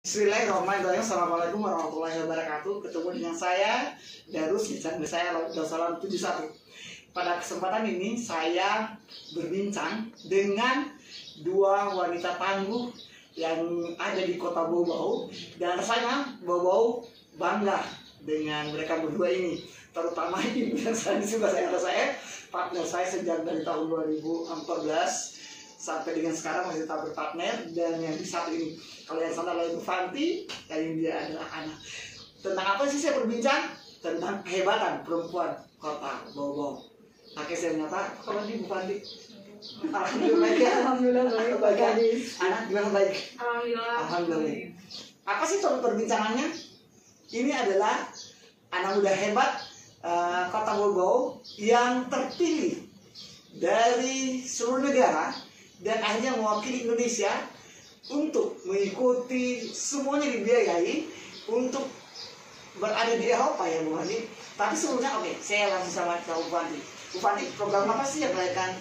Bismillahirrahmanirrahim. Assalamualaikum warahmatullahi wabarakatuh. Ketemu dengan saya Darus di channel saya Darussalam 71. Pada kesempatan ini saya berbincang dengan dua wanita tangguh yang ada di kota Bau-Bau, dan rasanya Bau-Bau bangga dengan mereka berdua ini. Terutama ibu yang saya partner saya sejak dari tahun 2014 sampai dengan sekarang masih tetap berpartner. Dan yang di satu ini, kalau yang sana adalah Ibu Fanti, yang ini dia adalah Ana. Tentang apa sih saya berbincang? Tentang kehebatan perempuan kota Bau-Bau. Oke, saya menyapa, kalau ini Ibu Fanti. Alhamdulillah baik ya. Alhamdulillah baik. Anak gimana baik? Alhamdulillah. Apa sih topik perbincangannya? Ini adalah anak muda hebat kota Bau-Bau yang terpilih dari seluruh negara dan akhirnya mewakili Indonesia untuk mengikuti, semuanya dibiayai untuk berada di Eropa ya Bu Fanti. Tapi sebelumnya saya langsung sama Bu Fanti. Bu Fanti, program apa sih yang dilahirkan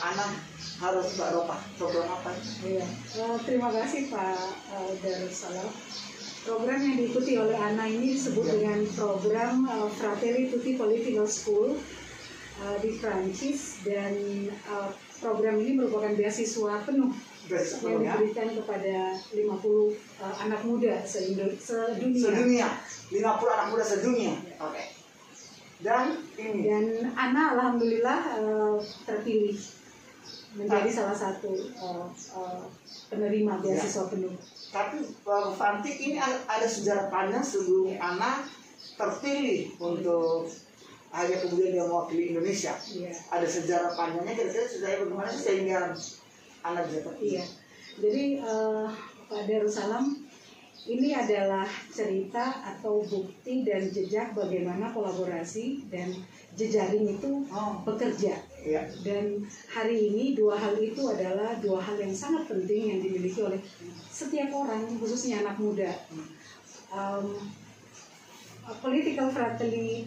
anak harus ke Eropa? Program apa? Iya. Terima kasih Pak Darussalam. Program yang diikuti oleh Ana ini disebut dengan program Fratelli Tutti Political School di Prancis, dan program ini merupakan beasiswa penuh yang diberikan kepada 50 anak muda sedunia. 50 anak muda sedunia. Oke. Dan ini. Dan Ana alhamdulillah terpilih menjadi salah satu penerima beasiswa penuh. Tapi Bu Fanti, ini ada sejarah panjang sebelum Ana terpilih untuk akhirnya kemudian dia mewakili Indonesia. Iya. Ada sejarah panjangnya, kira-kira sejarah bagaimana sehingga Ana bisa terpilih? Iya. Jadi Pak Darussalam, ini adalah cerita atau bukti dan jejak bagaimana kolaborasi dan jejaring itu bekerja. Iya. Dan hari ini dua hal itu adalah dua hal yang sangat penting yang dimiliki oleh setiap orang, khususnya anak muda. Political Fratelli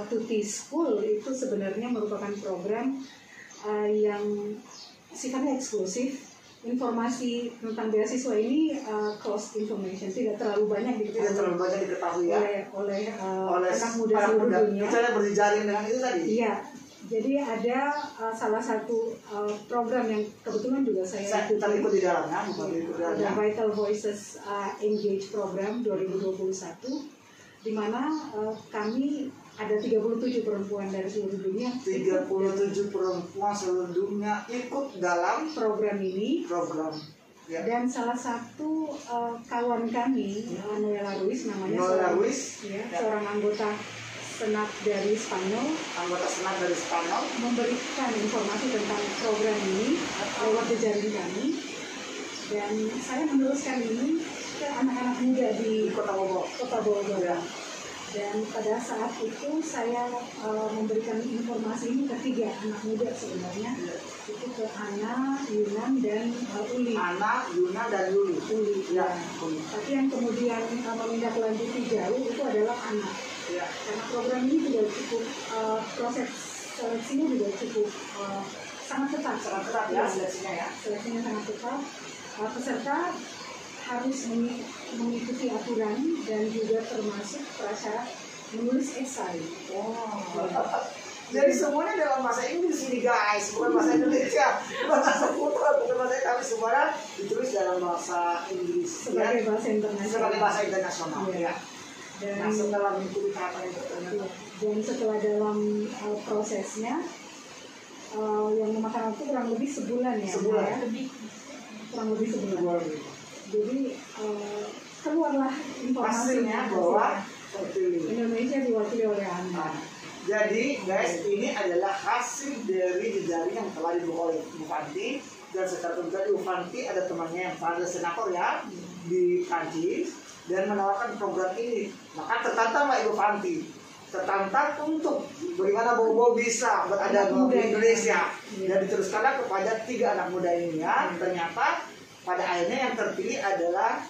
Tutti School itu sebenarnya merupakan program yang sifatnya eksklusif. Informasi tentang beasiswa ini closed information, tidak terlalu banyak diketahui ya oleh anak muda seluruh dunia. Misalnya berjejaring dengan itu tadi. Iya. Jadi ada salah satu program yang kebetulan juga saya ikut di dalamnya, ada Vital Voices Engage Program 2021, di mana kami ada 37 perempuan dari seluruh dunia. 37 perempuan seluruh dunia ikut dalam program ini. Ya. Dan salah satu kawan kami, Noela Ruiz namanya, seorang anggota Senat dari Spanyol, memberikan informasi tentang program ini lewat jejaring kami, dan saya meneruskan ini ke anak-anak muda di kota Bogor. Ya. Dan pada saat itu saya memberikan informasi ini ke 3 anak muda sebenarnya, itu ke Ana, Yunan, dan Uli. Ana, Yunan, dan Uli. Ya. Tapi yang kemudian menindaklanjuti jauh itu adalah Ana. Ya. Karena program ini juga cukup, proses seleksinya juga cukup sangat ketat. Ya seleksinya ya. Seleksinya sangat ketat. Peserta harus mengikuti aturan dan juga termasuk prasyarat menulis esai. Jadi semuanya dalam bahasa Inggris ini guys, bukan bahasa Indonesia, bukan bahasa putra, bukan bahasa, tapi semuanya ditulis dalam bahasa Inggris sebagai bahasa internasional. Ya. Dan setelah mengikuti tahapan itu, dan setelah dalam prosesnya yang memakan waktu kurang lebih sebulan ya. Kurang lebih sebulan. Jadi keluarlah informasinya bahwa Indonesia diwakili oleh Ana. Jadi guys, ini adalah hasil dari jejaring yang telah dibuat oleh Bu Fanti, dan secara kebetulan Bu Fanti ada temannya yang pada senator ya di Prancis dan menawarkan program ini. Maka tertantanglah Ibu Fanti, tertantang untuk bagaimana Bau-Bau bisa berada di Indonesia, dan diteruskanlah kepada 3 anak muda ini ya. Ternyata pada akhirnya yang terpilih adalah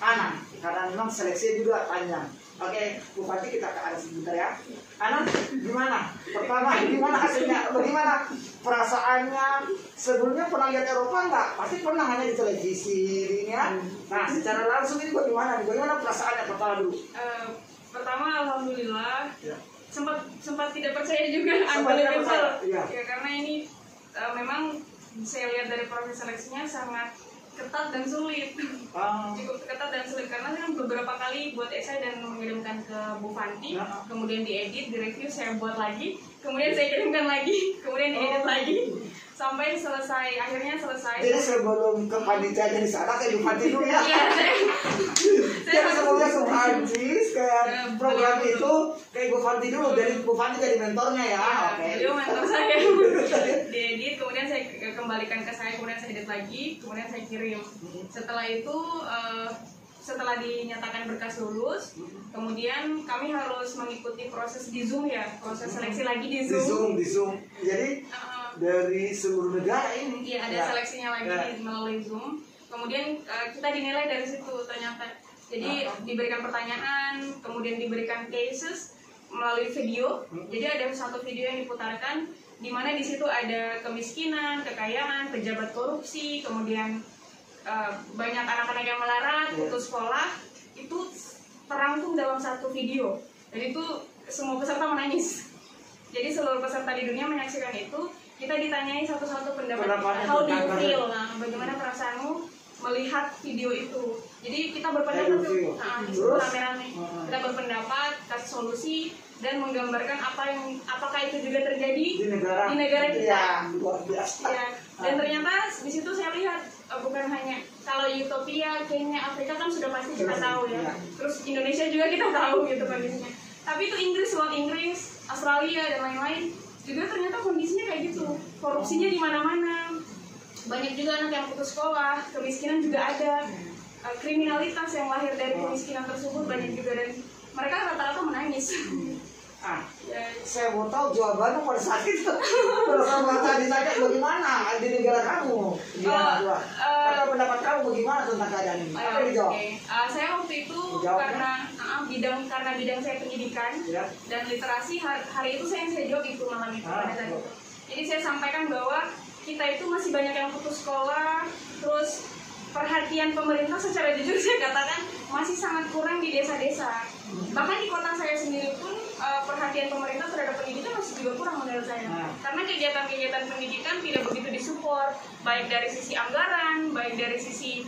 Ana, karena memang seleksi juga panjang. Oke, Bupati kita ke arah sebentar ya. Ana, gimana? Pertama, gimana hasilnya? Bagaimana perasaannya? Sebelumnya pernah lihat Eropa nggak? Pasti pernah, hanya di televisi ini ya. Nah, secara langsung ini bagaimana? Bagaimana perasaannya pertama dulu? Pertama, alhamdulillah. Ya. Sempat tidak percaya juga, Ya, karena ini memang saya lihat dari proses seleksinya sangat ketat dan sulit. Cukup ketat dan sulit karena saya beberapa kali buat esai dan mengirimkan ke Bu Fanti, kemudian diedit, direview, saya buat lagi, kemudian saya kirimkan lagi, kemudian diedit lagi sampai selesai, akhirnya selesai. Jadi sebelum ke panitia jadi sana ke Bu Fanti dulu ya. Iya, Jadi sebelumnya ke Prancis ke program itu ke Bu Fanti dulu, dari Bu Fanti jadi mentornya ya. Oke. Beliau mentor saya. Diedit, kemudian saya kembalikan ke saya, kemudian saya edit lagi, kemudian saya kirim. Setelah itu setelah dinyatakan berkas lulus, kemudian kami harus mengikuti proses di Zoom ya, proses seleksi lagi di Zoom. Di Zoom. Jadi dari seluruh negara ini. Iya, ada seleksinya lagi melalui Zoom. Kemudian kita dinilai dari situ ternyata. Jadi diberikan pertanyaan, kemudian diberikan cases melalui video. Jadi ada satu video yang diputarkan di mana di situ ada kemiskinan, kekayaan, pejabat korupsi, kemudian banyak anak-anak yang melarat, putus sekolah, itu terangkum dalam satu video. Dan itu semua peserta menangis. Jadi seluruh peserta di dunia menyaksikan itu. Kita ditanyai satu-satu pendapat. How do you feel? Nah, bagaimana perasaanmu melihat video itu? Jadi kita berpendapat tuh, rame-rame. Kita berpendapat, kasih solusi, dan menggambarkan apakah itu juga terjadi di negara kita. Ya, luar biasa. Ya. Dan ternyata di situ saya lihat bukan hanya kalau Utopia, Kenya, Afrika kan sudah pasti kita tahu ya. Terus Indonesia juga kita tahu gitu kondisinya. Tapi itu Inggris, luar Inggris, Australia dan lain-lain juga ternyata kondisinya kayak gitu. Korupsinya di mana-mana. Banyak juga anak yang putus sekolah, kemiskinan juga ada. Kriminalitas yang lahir dari kemiskinan tersebut banyak juga, dan mereka rata-rata menangis. Saya mau tahu jawabannya pada saat itu. Kalau kamu tadi ditanya bagaimana di negara kamu, gimana atau pendapat kamu bagaimana tentang keadaan ini? Apa yang dijawab? Saya waktu itu karena bidang saya pendidikan dan literasi, hari itu saya jawab itu malam itu pada saat itu. Jadi saya sampaikan bahwa kita itu masih banyak yang putus sekolah, terus perhatian pemerintah secara jujur saya katakan masih sangat kurang di desa-desa. Bahkan di kota saya sendiri pun perhatian pemerintah terhadap pendidikan masih juga kurang menurut saya. Karena kegiatan-kegiatan pendidikan tidak begitu disupport, baik dari sisi anggaran, baik dari sisi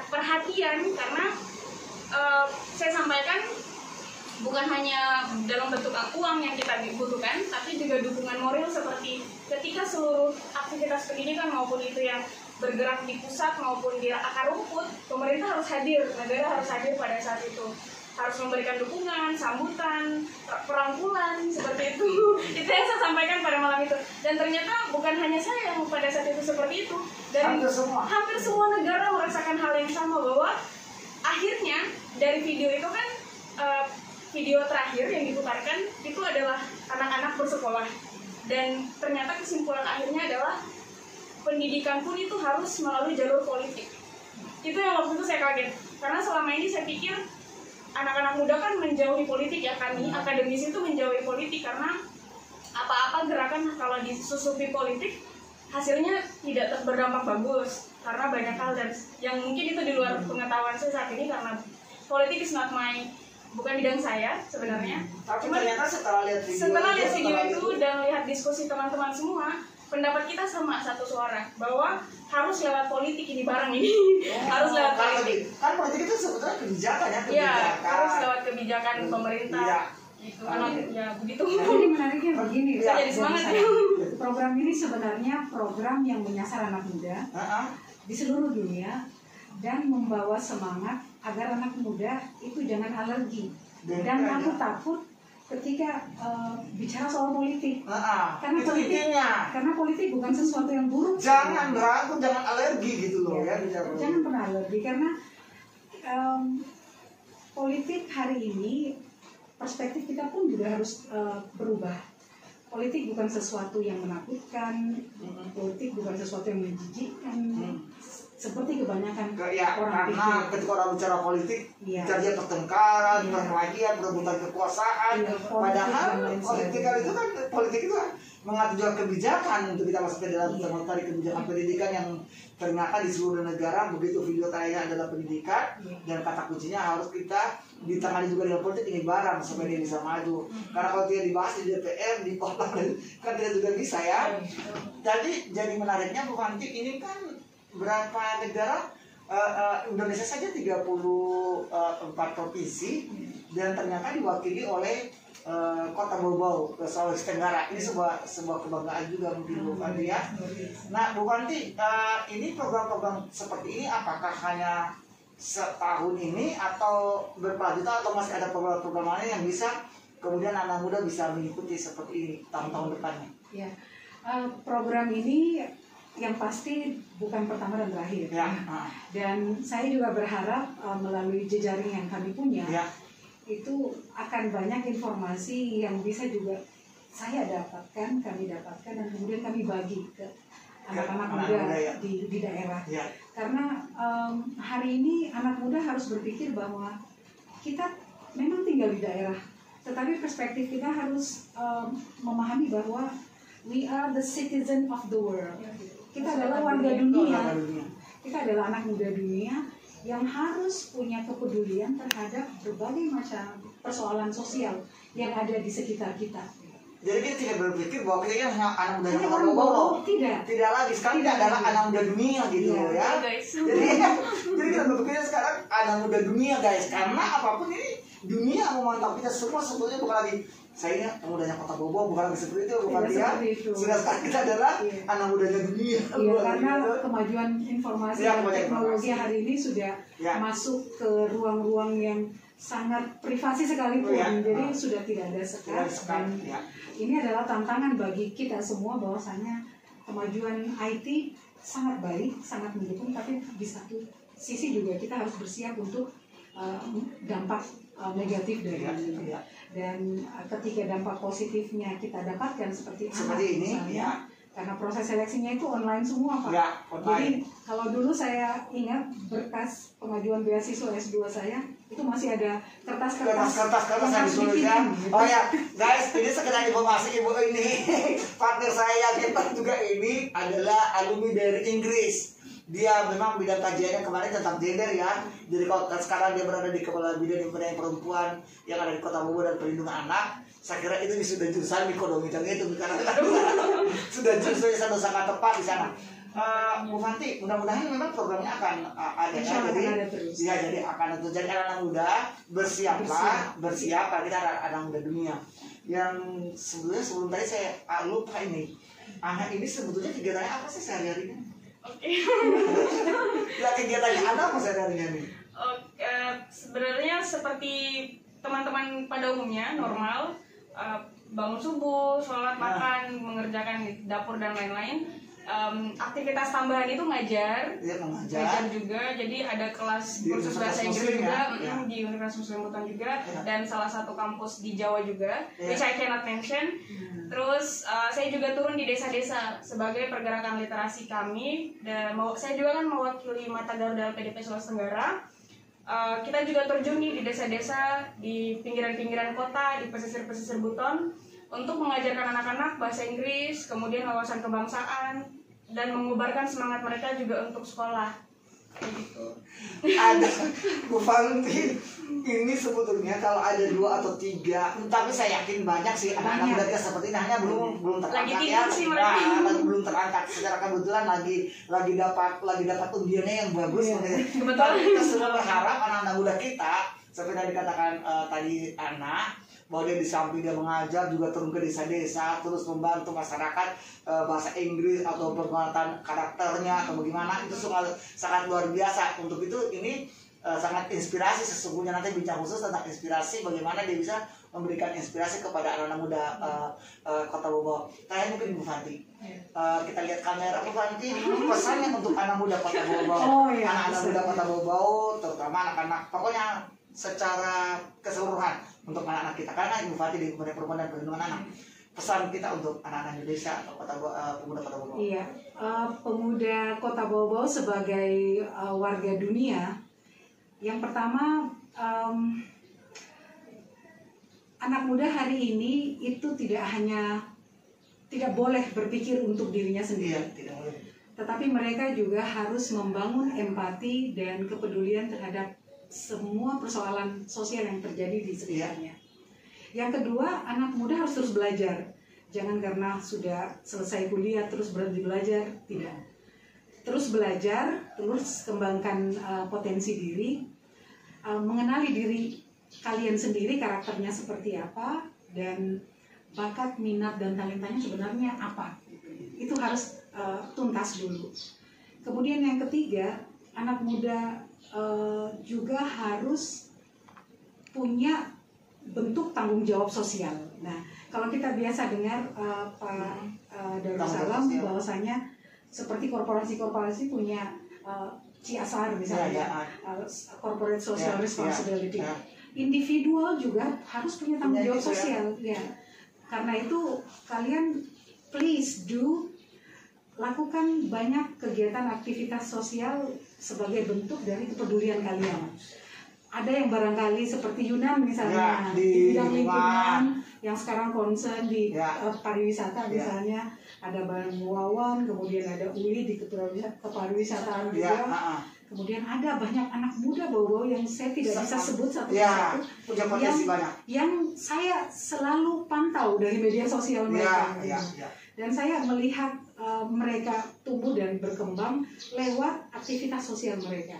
perhatian. Karena saya sampaikan bukan hanya dalam bentuk uang yang kita butuhkan, tapi juga dukungan moral seperti ketika seluruh aktivitas pendidikan maupun itu yang bergerak di pusat maupun di akar rumput, pemerintah harus hadir, negara harus hadir pada saat itu, harus memberikan dukungan, sambutan, perangkulan seperti itu. Itu yang saya sampaikan pada malam itu. Dan ternyata bukan hanya saya yang pada saat itu seperti itu, dan hampir semua negara merasakan hal yang sama, bahwa akhirnya dari video itu kan video terakhir yang diputarkan itu adalah anak-anak bersekolah, dan ternyata kesimpulan akhirnya adalah pendidikan pun itu harus melalui jalur politik. Itu yang waktu itu saya kaget, karena selama ini saya pikir anak-anak muda kan menjauhi politik ya, kami akademisi itu menjauhi politik karena apa-apa gerakan kalau disusupi politik hasilnya tidak berdampak bagus, karena banyak hal dan yang mungkin itu di luar pengetahuan saya saat ini, karena politik is not bukan bidang saya sebenarnya. Tapi ternyata setelah lihat video itu dan lihat diskusi teman-teman semua, pendapat kita sama satu suara, bahwa harus lewat politik ini barang ini. Harus lewat politik. Kan politik itu sebetulnya kebijakan ya, Iya, harus lewat kebijakan pemerintah. Iya. Gitu. Ya begitu. Jadi menariknya begini, Jadi semangat ya. Program ini sebenarnya program yang menyasar anak muda di seluruh dunia dan membawa semangat agar anak muda itu jangan alergi. Dan aku takut ketika bicara soal politik, karena politik bukan sesuatu yang buruk. Jangan ragu, jangan alergi gitu loh ya. Jangan pernah alergi, karena politik hari ini perspektif kita pun juga harus berubah. Politik bukan sesuatu yang menakutkan, politik bukan sesuatu yang menjijikkan. seperti kebanyakan ya, orang karena pikir. ketika orang bicara politik, Iya. terjadi pertengkaran, Iya. perkelahian, perebutan kekuasaan. Iya, Padahal politik politik itu kan mengatur juga kebijakan untuk kita masuk ke dalam Iya. tadi kebijakan pendidikan yang ternyata di seluruh negara begitu video terakhir adalah pendidikan. Iya. Dan kata kuncinya harus kita ditangani juga dengan politik ini barang supaya dia bisa maju. Karena kalau dia dibahas di DPR, di parlemen kan tidak juga bisa ya. Jadi menariknya Bu Fanti, ini kan berapa negara, Indonesia saja 34 provinsi dan ternyata diwakili oleh Kota Bau-Bau ke Sulawesi Tenggara. Ini sebuah kebanggaan juga mungkin Bu Fanti ya. Nah Bu Fanti, ini program-program seperti ini apakah hanya setahun ini atau berkelanjutan atau masih ada program-program lain yang bisa kemudian anak muda bisa mengikuti seperti ini tahun-tahun depannya? Ya, program ini yang pasti bukan pertama dan terakhir. Ya. Dan saya juga berharap melalui jejaring yang kami punya, Ya. itu akan banyak informasi yang bisa juga saya dapatkan, kami dapatkan, dan kemudian kami bagi ke anak-anak muda ya. di daerah. Ya. Karena hari ini anak muda harus berpikir bahwa kita memang tinggal di daerah, tetapi perspektif kita harus memahami bahwa we are the citizen of the world. Kita adalah warga dunia. Kita adalah anak muda dunia yang harus punya kepedulian terhadap berbagai macam persoalan sosial yang ada di sekitar kita. Jadi kita tidak berpikir bahwa kita hanya anak muda yang Orang Bau-Bau. tidak Lagi sekarang kita Tidak. adalah anak muda dunia gitu Iya. ya. Guys. Jadi kita berpikir sekarang anak muda dunia guys, karena apapun ini dunia memantau kita semua sebetulnya bukan lagi saya mudanya Kota Bau-Bau, bukan lagi seperti itu, bukan Tidak ya. seperti itu. Sudah sekarang kita adalah Iya. anak mudanya dunia. Iya, karena kemajuan informasi Ya, dan kemajuan teknologi informasi. hari ini sudah Ya. masuk ke ruang-ruang yang sangat privasi sekalipun, Ya. jadi sudah tidak ada sekat. Dan Ya. ini adalah tantangan bagi kita semua bahwasanya kemajuan IT sangat baik, sangat mendukung, tapi di satu sisi juga kita harus bersiap untuk dampak negatif dari ini. Ya. Dan ketika dampak positifnya kita dapatkan seperti Seperti ini, misalnya, ya. karena proses seleksinya itu online semua Pak. Ya, Jadi online. kalau dulu saya ingat berkas pengajuan beasiswa S2 saya itu masih ada kertas-kertas Kertas yang dituliskan. Oh ya, guys, ini sekedar informasi ibu ini partner saya kita juga ini adalah alumni dari Inggris. Dia memang bidang kajiannya kemarin tentang gender ya. Jadi kalau sekarang dia berada di kepala bidang pemberdayaan perempuan yang ada di Kota Bogor dan perlindungan anak. Saya kira itu sudah jurusan ekonomi dan itu karena sudah jurusan yang sangat tepat di sana. Bu Fanti, mudah-mudahan memang programnya akan ada ya. Jadi ada terus. ya, jadi akan ada. Jadi anak muda bersiap karena kita ada anak muda dunia. Yang sebelumnya sebelum tadi saya lupa ini. Anak ini sebetulnya kegiatannya apa sih sehari-harinya? Oke. Ya kegiatannya ada apa sehari-harinya nih? Sebenarnya seperti teman-teman pada umumnya normal, bangun subuh, sholat, makan, mengerjakan di dapur dan lain-lain. Aktivitas tambahan itu ngajar, Dia mengajar. juga. Jadi ada kelas Di kursus bahasa Universitas Inggris Muslim juga, ya? di Universitas Muslim Buton juga, Ya. dan salah satu kampus di Jawa juga, Ya. which I cannot mention. Terus saya juga turun di desa-desa sebagai pergerakan literasi kami. Dan saya juga kan mewakili Mata Garuda PDP Sulawesi Tenggara. Kita juga terjun di desa-desa, di pinggiran-pinggiran kota, di pesisir-pesisir Buton, untuk mengajarkan anak-anak bahasa Inggris, kemudian wawasan kebangsaan, dan mengubarkan semangat mereka juga untuk sekolah. Kayak gitu. Ada Bu Fanti, ini sebetulnya kalau ada 2 atau 3, tapi saya yakin banyak sih anak-anak muda kita seperti ini, hanya belum terangkat Lagi ya. tidur sih mereka. Lagi belum terangkat. Secara kebetulan lagi dapat undiannya yang bagus. Kebetulan. Kita semua berharap anak-anak muda kita seperti yang dikatakan tadi Ana, bahwa dia di samping dia mengajar juga turun ke desa-desa terus membantu masyarakat bahasa Inggris atau penguatan karakternya atau bagaimana, itu sangat luar biasa. Untuk itu ini sangat inspirasi sesungguhnya. Nanti bincang khusus tentang inspirasi, bagaimana dia bisa memberikan inspirasi kepada anak-anak muda Kota Bogor. Terakhir mungkin Bu Fanti, kita lihat kamera Bu Fanti, pesannya untuk anak muda Kota Bogor. Anak-anak muda Kota Bogor, terutama anak-anak, pokoknya secara keseluruhan untuk anak-anak kita, karena Ibu Fanti di Kementerian Perempuan dan Perlindungan Anak. pesan kita untuk anak-anak Indonesia atau pemuda Kota Bau-Bau? Iya, pemuda Kota Bau-Bau sebagai warga dunia, yang pertama, anak muda hari ini itu tidak boleh berpikir untuk dirinya sendiri. Iya, tidak boleh. Tetapi mereka juga harus membangun empati dan kepedulian terhadap semua persoalan sosial yang terjadi di sekitarnya. Yang kedua, anak muda harus terus belajar. Jangan karena sudah selesai kuliah terus berhenti belajar, tidak. Terus belajar, terus kembangkan potensi diri, mengenali diri kalian sendiri, karakternya seperti apa, dan bakat, minat, dan talentanya sebenarnya apa. Itu harus tuntas dulu. Kemudian yang ketiga, anak muda juga harus punya bentuk tanggung jawab sosial. Nah, kalau kita biasa dengar Pak Darussalam bahwasanya seperti korporasi-korporasi punya CSR misalnya, corporate social responsibility. Individual juga harus punya tanggung jawab sosial, ya. Karena itu kalian please lakukan banyak kegiatan aktivitas sosial sebagai bentuk dari kepedulian kalian. Ada yang barangkali seperti Yunan misalnya, di bidang lingkungan yang sekarang concern di pariwisata misalnya, ada Bang Wawan, kemudian ada Uli di kepariwisataan juga. Kemudian ada banyak anak muda Bau-Bau yang saya tidak bisa sebut satu-satu, yang saya selalu pantau dari media sosial mereka. Dan saya melihat mereka tumbuh dan berkembang lewat aktivitas sosial mereka.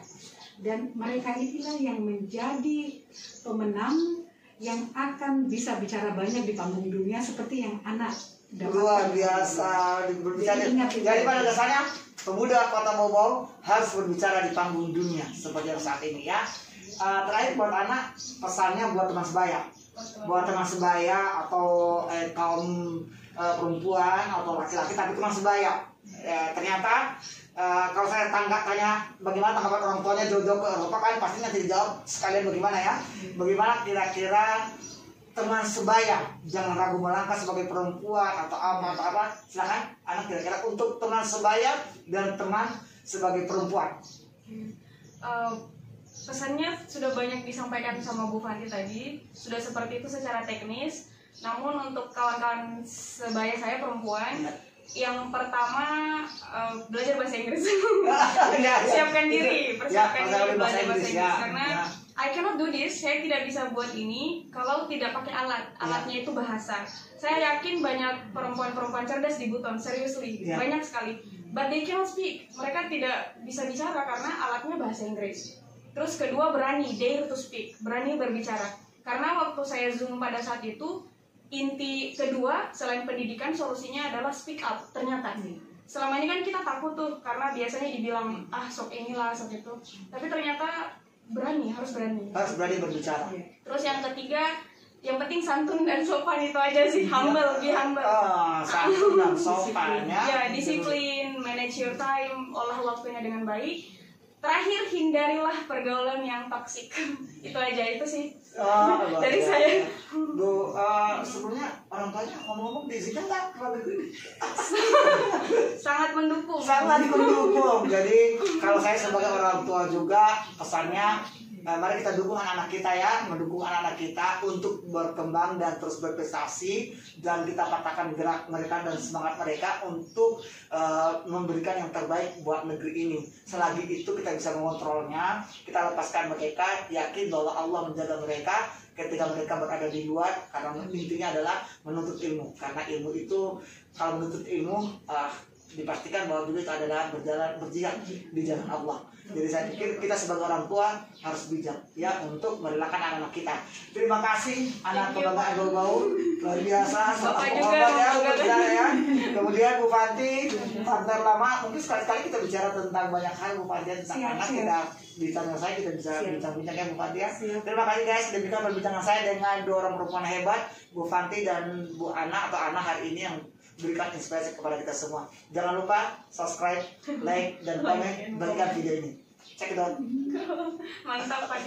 Dan mereka inilah yang menjadi pemenang yang akan bisa bicara banyak di panggung dunia seperti yang anak luar biasa berbicara. Jadi pada dasarnya pemuda Kota Bau-Bau harus berbicara di panggung dunia seperti yang saat ini ya. Terakhir buat anak, pesannya buat teman sebaya atau kaum perempuan atau laki-laki tapi teman sebaya. Ternyata kalau saya tanya bagaimana tanggapan orang tuanya jodoh ke Eropa, kan pasti nanti dijawab sekalian bagaimana ya. Bagaimana kira-kira teman sebaya, jangan ragu melangkah sebagai perempuan atau apa. Silakan anak kira-kira untuk teman sebaya dan teman sebagai perempuan. Pesannya sudah banyak disampaikan sama Bu Fanti tadi, sudah seperti itu secara teknis. Namun untuk kawan-kawan sebaya saya perempuan, yang pertama belajar bahasa Inggris. Siapkan diri, persiapkan diri belajar bahasa Inggris karena I cannot do this, saya tidak bisa buat ini kalau tidak pakai alat. Alatnya itu bahasa. Saya yakin banyak perempuan-perempuan cerdas di Buton, seriously, banyak sekali. But they cannot speak, mereka tidak bisa bicara karena alatnya bahasa Inggris. Terus kedua, berani, dare to speak, berani berbicara. Karena waktu saya Zoom pada saat itu, inti kedua selain pendidikan solusinya adalah speak up. Ternyata selama ini kan kita takut tuh karena biasanya dibilang sok inilah sok itu, tapi ternyata harus berani berbicara. Terus yang ketiga, yang penting santun dan sopan, itu aja sih. Humble, be humble. Santun dan sopan ya. Disiplin, manage your time, olah waktunya dengan baik. Terakhir, hindarilah pergaulan yang toksik. Itu aja, itu sih dari saya. Bu, sebelumnya orang tuanya ngomong-ngomong diizinkan nggak kalau begini? Sangat mendukung. Jadi kalau saya sebagai orang tua juga pesannya, mari kita dukung anak-anak kita ya, mendukung anak-anak kita untuk berkembang dan terus berprestasi, dan kita patahkan gerak mereka dan semangat mereka untuk memberikan yang terbaik buat negeri ini. Selagi itu kita bisa mengontrolnya, kita lepaskan mereka, yakin bahwa Allah menjaga mereka ketika mereka berada di luar, karena intinya adalah menuntut ilmu. Karena ilmu itu, kalau menuntut ilmu, dipastikan bahwa dulu itu adalah berjihad di jalan Allah. Jadi saya pikir kita sebagai orang tua harus bijak ya untuk merelakan anak-anak kita. Terima kasih anak kebanggaan Bau-Bau, luar biasa. Ya. Kemudian Bu Fanti, partner lama. Mungkin sekali-kali kita bicara tentang banyak hal Bu Fanti, tentang anak. Kita di channel saya kita bisa bincang-bincang ya Bu Fanti ya. Terima kasih guys, demikian perbincangan saya dengan dua orang perempuan hebat, Bu Fanti dan Bu Ana atau Ana hari ini, yang berikan inspirasi kepada kita semua. Jangan lupa subscribe, like, dan komen, bagikan video ini. Check it out. Mantap Pak.